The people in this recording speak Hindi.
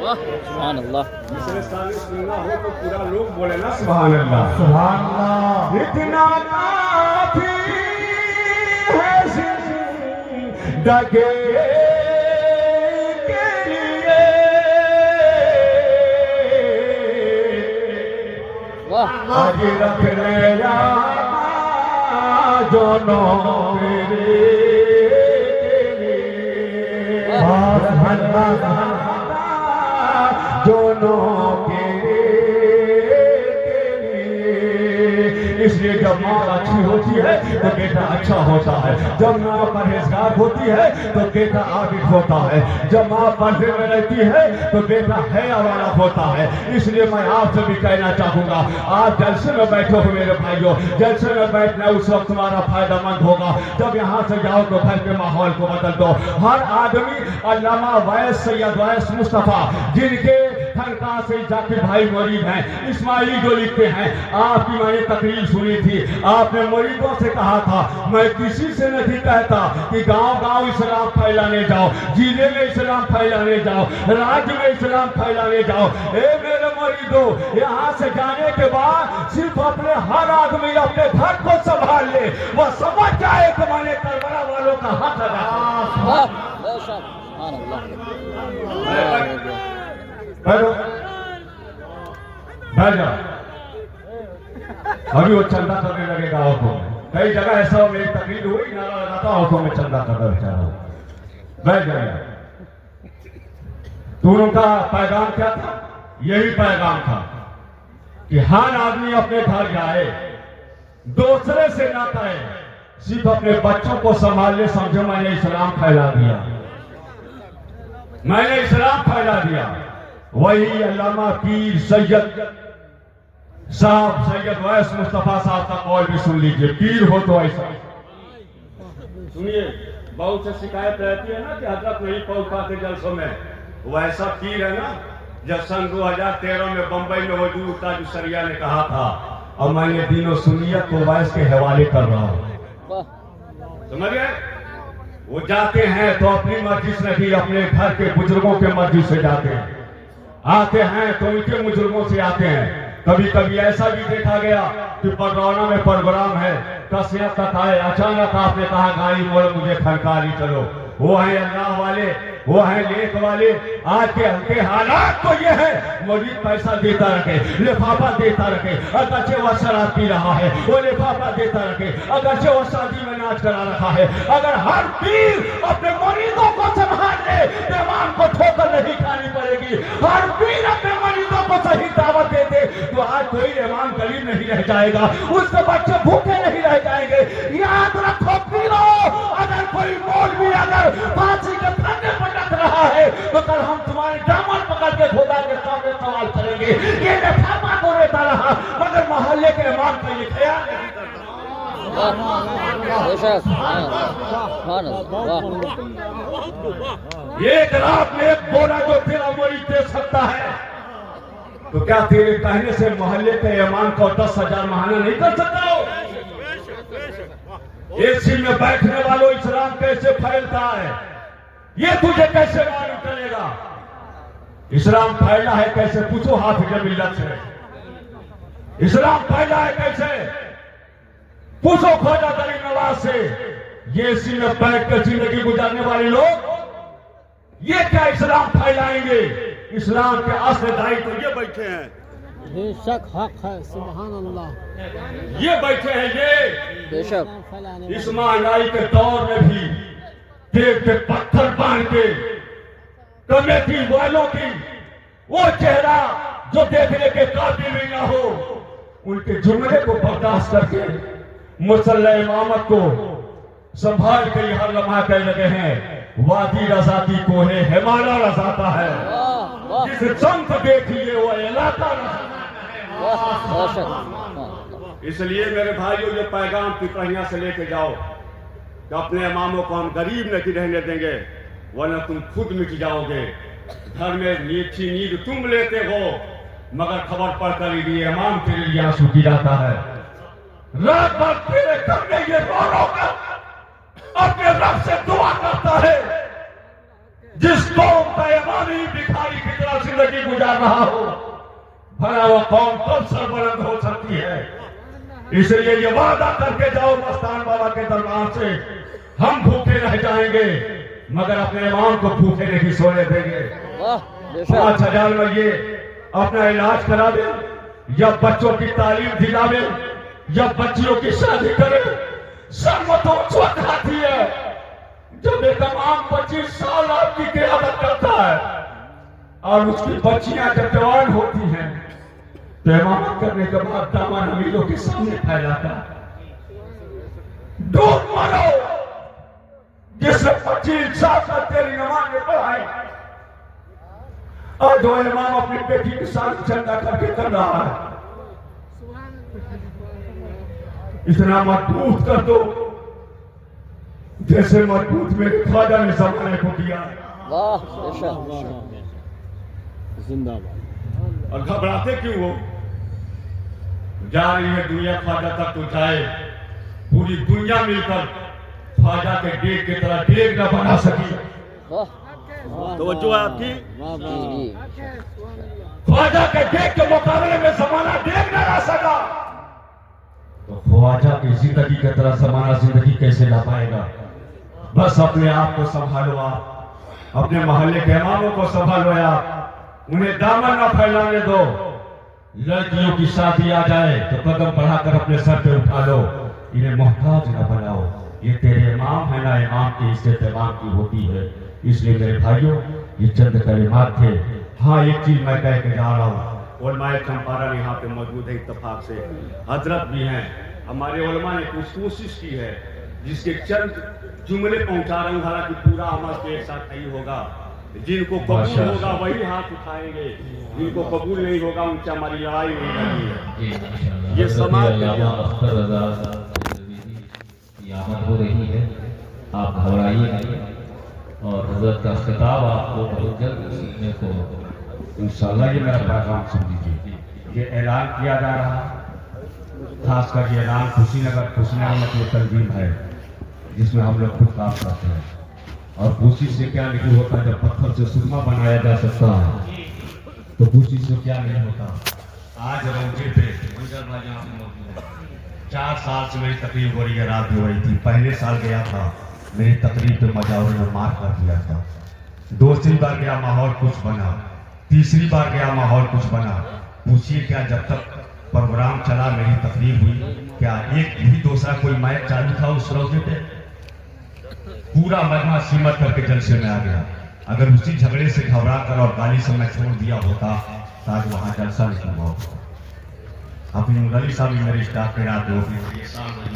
सुभान अल्लाह। दूसरे साल सुनना हो तो पूरा लोग बोले ना सुभान अल्लाह सुभान अल्लाह। इतना काफी है जिंदगी के लिए आज रख ले दोनों मेरे दोनों के इसलिए जब माँ अच्छी होती है तो बेटा अच्छा होता है, जब माँ परहेजगार होती है तो बेटा आबिद होता है, जब माँ पर्दे में रहती है तो बेटा हया वाला होता है। इसलिए मैं आपसे भी कहना चाहूंगा, आप जलसे में बैठो हो मेरे भाइयों, जलसे में बैठना उस वक्त तुम्हारा फायदेमंद होगा जब यहाँ से जाओ तो घर के माहौल को बदल दो। हर आदमी अल्लामा वैस सैयद वैस मुस्तफा जिनके खनका से जाकिर भाई मरीद हैं, इस्माइली जो लिखते हैं, आपकी मैंने तकरीर सुनी थी। आपने मरीदों से कहा था मैं किसी से नहीं कहता कि गांव-गांव इस्लाम फैलाने जाओ, जिले में इस्लाम फैलाने जाओ, राज्य में इस्लाम फैलाने जाओ। ए मेरे मरीदों, यहाँ से जाने के बाद सिर्फ अपने हर आदमी अपने घर को संभाल ले, वह समझ जाए कि मैंने करबला वालों का हाथ लगाया। अभी वो चंदा करने लगेगा औरतों में, कई जगह ऐसा मेरी तकलीफ हुई, नारा लगाता औरतों में चंदा करना बेचारा बैठ जाएगा। तो उनका पैगाम क्या था? यही पैगाम था कि हर आदमी अपने घर जाए, दूसरे से ना कहे, सिर्फ अपने बच्चों को संभालने समझो मैंने इस्लाम फैला दिया, मैंने इस्लाम फैला दिया। वही अल्लामा पीर सैयद साहब सैयद वैस मुस्तफा साहब का कौल भी सुन लीजिए। पीर हो तो ऐसा सुनिए, बहुत से शिकायत रहती है ना कि हजरत नहीं पहुंच पाते जलसों में, वैसा पीर है ना। जब सन 2013 में बंबई में वजूद ताजुसरिया ने कहा था, और मैंने दीनो सुनियत को वैस के हवाले कर रहा हूं, समझ गए? वो जाते हैं तो अपनी मर्जी से नहीं, अपने घर के बुजुर्गों के मर्जी से जाते हैं, आते हैं तो उनके बुजुर्गों से आते हैं। कभी कभी ऐसा भी देखा गया कि बरौना में प्रोग्राम है, कसिया तक आए, अचानक आपने कहा गाड़ी मोड़ मुझे खनकारी चलो। वो है अल्लाह वाले, वो है लेख वाले। आज के हल्के हालात तो ये है, मरीज पैसा देता रखे, लिफाफा देता रखे, अगरचे वो शराब पी रहा है वो लिफाफा देता रखे, अगरचे वो शादी में नाच करा रखा है। अगर हर पीर अपने मरीजों को संभाल ले, मेहमान को ठोकर नहीं खानी पड़ेगी। हर पीर अपने मरीजों को सही दावत देते तो आज कोई मेहमान गरीब नहीं रह जाएगा, उसके बच्चे भूखे नहीं रह जाएंगे। याद रखो पीरो, अगर कोई मौलवी अगर फांसी के फंदे पर रख रहा है तो कल हम तुम्हारे दामन पकड़ के खुदा के सामने सवाल करेंगे। ये लिफाफा तो रहता रहा, मगर मोहल्ले के इमाम का ये ख्याल नहीं करता। एक रात में एक बोरा जो तेरा मरीज दे सकता है, तो क्या तेरे कहने से मोहल्ले के इमाम को 10,000 महाना नहीं कर सकता हो? एसी में बैठने वालों इस्लाम कैसे फैलता है ये तुझे कैसे मालूम चलेगा? इस्लाम फैला है कैसे? पूछो हाथ के मिल्लत से, इस्लाम फैला है कैसे? पूछो ख्वाजा गरीब नवाज से। ये एसी में बैठ कर जिंदगी गुजारने वाले लोग ये क्या इस्लाम फैलाएंगे? इस्लाम के असली दाई तो ये बैठे हैं, बेशक हक है, सुभान अल्लाह। ये बैठे हैं, ये बेशक इस महंगाई के दौर में भी देख के पत्थर बांध के कमेटी वालों की वो चेहरा जो देखने के काबिल भी ना हो, उनके जुमले को बर्दाश्त करके मुसल्ला इमामत को संभाल के हर लम्हा कह लगे हैं, वादी रजाती को है हिमालय रजाता है, जिस संत देखिए वो इलाका रजाता है। इसलिए मेरे भाइयों ये पैगाम पिपरिया से लेके जाओ कि अपने इमामों को हम गरीब नहीं रहने देंगे, वरना तुम खुद मिट जाओगे। घर में नीची नींद तुम लेते हो, मगर खबर पड़कर ये इमाम तेरे लिए आंसू गिराता है। रात भर तेरे करने ये रो कर अपने रब से दुआ करता है। जिस कौम का इमाम ही भिखारी की तरह जिंदगी जिंदगी गुजार रहा हो, भला वो कौम कब सरबलंद हो सकती है। इसलिए ये वादा करके जाओ मस्तान बाबा के दरबार से, हम भूखे रह जाएंगे मगर अपने इमाम को भूखे नहीं सोने देंगे। वाह बेशक 5,000 में ये अपना इलाज करावे या बच्चों की तालीम दिलावे या बच्चियों की शादी करे, सब तो उस वक्त आती है जब एक इमाम 25 साल आपकी क़यादत करता है और उसकी बच्चियां जब जवान होती हैं तो इमामत करने के बाद दामन अमीरों के सामने फैलाता है। डूब मरो जिसने 25 साल तक तेरी नमाज़ें पढ़ाई और जो इमाम अपनी बेटी के साथ चंदा करके कर रहा है, इतना मजबूत कर दो जैसे मजबूत मेरे ख्वाजा ने जमाने को किया। वाह बेशक जिंदाबाद। और घबराते क्यों हो? जा रही है दुनिया ख्वाजा तक तो जाए, पूरी दुनिया मिलकर ख्वाजा के डेग की तरह डेग न बना सकी। तवज्जो है आपकी। ख्वाजा के डेग के मुकाबले में जमाना डेग न ला सका तो ख्वाजा की जिंदगी की तरह जमाना जिंदगी कैसे ला पाएगा। बस अपने आप को संभालो, आप अपने मोहल्ले के इमामों को संभालो, आप उन्हें दामन न फैलाने दो। लड़कियों की शादी आ जाए तो कदम बढ़ाकर अपने सर पे उठा लो, इन्हें मोहताज न बनाओ। ये तेरे इमाम है ना, इमाम की इज्जत इमाम की होती है। इसलिए मेरे भाइयों ये चंद कलिमात थे। हाँ एक चीज मैं कह के जा रहा हूँ, उलमाए चंपारण यहाँ पे मौजूद है, इत्तेफाक से हजरत भी हैं। हमारे उलमा ने कुछ कोशिश की है जिसके चंद जुमले पहुंचा रहा हूँ, हालांकि पूरा अमल तो एक साथ नहीं होगा। जिनको कबूल होगा वही हाथ उठाएंगे, जिनको कबूल नहीं होगा उनसे हमारी लड़ाई नहीं लगी है। ये समाज की आमद हो रही है, आप घबराइए नहीं और हजरत का खिताब आपको बहुत जल्द सीखने को इंशाल्लाह। ये मेरा पैगाम सुन लीजिए, ये ऐलान किया जा रहा है, खासकर ये ऐलान कुशीनगर में तंजीम है जिसमें हम लोग खुद काम करते हैं। और खुशी से क्या नहीं होता, जब पत्थर से सुरमा बनाया जा सकता है तो खुशी से क्या नहीं होता। आज रौजे पे मंजर भाई यहाँ पे मौजूद है। 4 साल से मेरी तकलीफ हो रही है, रात भी हो रही थी। पहले साल गया था, मेरी तकलीफ पे मजाओं ने मार कर दिया था। दूसरी बार गया माहौल कुछ बना, तीसरी बार गया माहौल कुछ बना। पूछिए क्या जब तक प्रोग्राम चला मेरी तकलीफ हुई, क्या एक भी दूसरा कोई माइक चालू था उस रोजे पे? पूरा मजमा सीमत करके जलसे में आ गया। अगर उसी झगड़े से घबरा कर और गाली से मैं छोड़ दिया होता तो आज वहां जलसा नहीं हुआ होता। अपनी मुदली साहब मेरे स्टाफ के रात हो